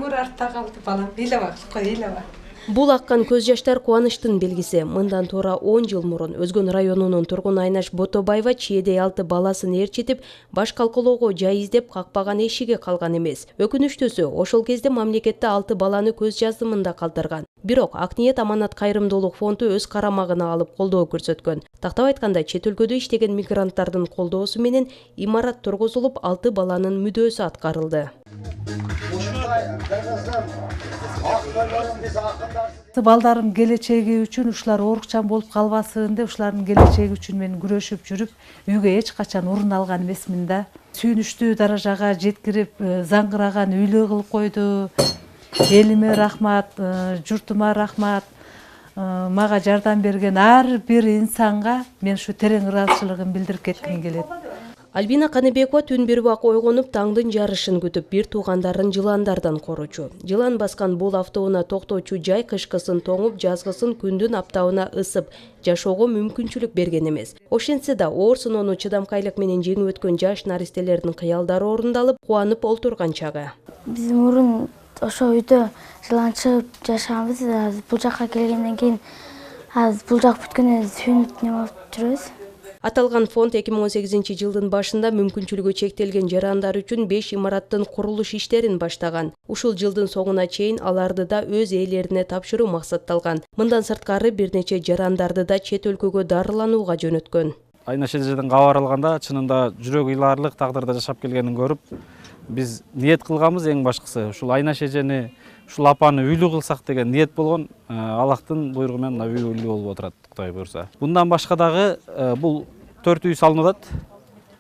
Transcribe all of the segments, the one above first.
өмүр артта калды балам. Ыйлабак, ыйлаба. Бул аккан көз жаштар кубанычтын белгиси. Мындан туура 10 жыл мурун Өзгөн районунун тургуну Айнаш Ботобаева чиедей 6 баласын ээрчитип, баш калкалоого жай издеп какпаган эшиги калган эмес. Өкүнүчтүүсү, ошол кезде мамлекетте 6 баланы көз жаздымында калтырган. Бирок Ак ниет аманат кайрымдуулук фонду өз карамагына алып колдоо көрсөткөн. Тактап айтканда, чет өлкөдө иштеген мигранттардын колдоосу менен имарат тургузулуп, 6 баланын мүдөөсү аткарылды. Балдарым келечеги үчүн ушулар оорукчан болуп калбасын деп, ушулардын келечеги үчүн мен күрөшүп жүрүп, үйгө эч качан урун алган эмесмин да. Сүйүнүчтүү даражага жеткирип, заңгыраган үйлөө кылып койду. Элиме рахмат, журтума рахмат. Мага жардам берген ар бир инсанга мен ушу терең ыраазычылыгымды билдирип кетким келет. Альбина Каныбекова түн бир убак ойгонуп, таңдын жарышын күтүп, бир туугандарын жыландардан коручу. Жылан баскан бул автоунаа токтоочу жай кышкысын тоңуп, жазгысын күндүн аптабына ысып, жашоого мүмкүнчүлүк берген эмес. Ошентсе да оор сыноону чыдамкайлык менен жеңип өткөн жаш наристелердин кыялдары орундалып, кубанып олтурган чагы. Биз мурун ошо үйдө жылан чыгып жашаганбыз. Азыр бул жакка келгенден кийин бул жак бүткөндөн сүйүнүп болуп жүрөбүз. Аталган фонд 2018 жылдын башында мүмкүнчүлүгү чектелген жарандар үчүн 5 имараттын курулуш иштерин баштаган. Ушул жылдын соңуна чейин аларды да өз ээлерине тапшыруу максатталган. Мындан сырткары бир нече жарандарды да чет өлкөгө дарыланууга жөнөткөн. Айнаш эжеден кабар алганда чынында жүрөк ыйлаарлык тагдырда жашап келгенин көрүп, биз ниет кылганбыз эң башкысы. Ушул Айнаш эжени, ушул апаны үйлүү кылсак деген ниет болгон. Аллахтын буйругу менен үй үйлүү болуп отурат, Кудай буйрса. Bundan башка дагы бул 4 үй салынып атат.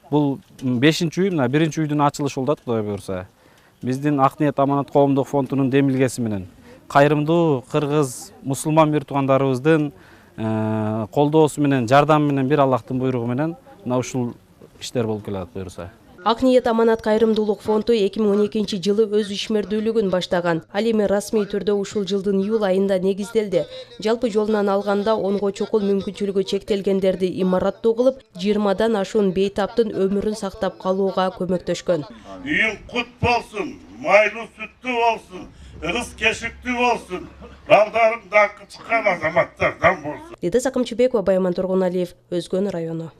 Бул 5-чи үй, мына 1-чи үйдүн ачылышы болуп атат, Кудай буйрса. Биздин Ак ниет аманат коомдук фондунун демилгеси менен кайрымдуу кыргыз, мусулман бир туугандарыбыздын колдоосу менен, жардамы менен, бир Аллахтын буйругу менен мына ушул иштер болуп келат буйрса. Ак ниет аманат кайрымдуулук фонду 2012-жылы өз ишмердүүлүгүн баштаган. Ал эми расмий түрдө ушул жылдын июл айында негизделди. Жалпы жолунан алганда 10го чукул мүмкүнчүлүгү чектелгендерди имараттуу кылып, 20дан ашуун бейтаптын өмүрүн сактап калууга көмөктөшкөн. Үйүң кут болсун, майлуу сүттүү болсун, ырыс кешиктүү болсун. Балдарым даңкы чыккан азаматтардан болсун. Лида Сакымчыбекова, Байман Тургуналиев, Өзгөн району.